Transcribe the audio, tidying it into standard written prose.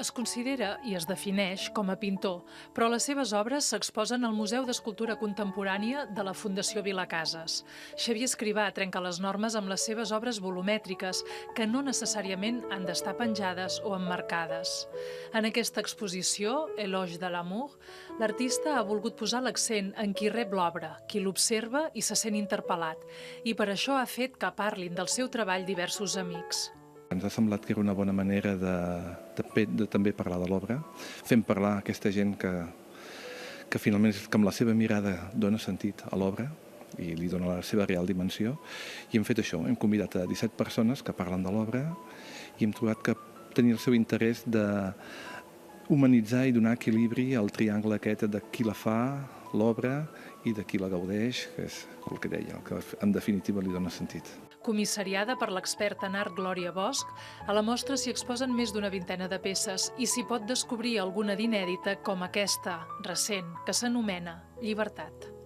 Es considera i es defineix com a pintor, però les seves obres s'exposen al Museu d'Escultura Contemporània de la Fundació Vilacases. Xavier Escrivà trenca les normes amb les seves obres volumètriques, que no necessàriament han d'estar penjades o emmarcades. En aquesta exposició, Eloge de l'amour, l'artista ha volgut posar l'accent en qui rep l'obra, qui l'observa i se sent interpel·lat, i per això ha fet que parlin del seu treball diversos amics. Ens ha semblat que era una bona manera de també parlar de l'obra, fent parlar aquesta gent que finalment que amb la seva mirada dona sentit a l'obra i li dona la seva real dimensió. I hem fet això, hem convidat a 17 persones que parlen de l'obra i hem trobat que tenia el seu interès de humanitzar i donar equilibri al triangle aquest de qui la fa, l'obra, i de qui la gaudeix, que és el que deia, el que en definitiva li dona sentit. Comissariada per l'experta en art Glòria Bosch, a la mostra s'hi exposen més d'una vintena de peces i s'hi pot descobrir alguna d'inèdita com aquesta, recent, que s'anomena Llibertat.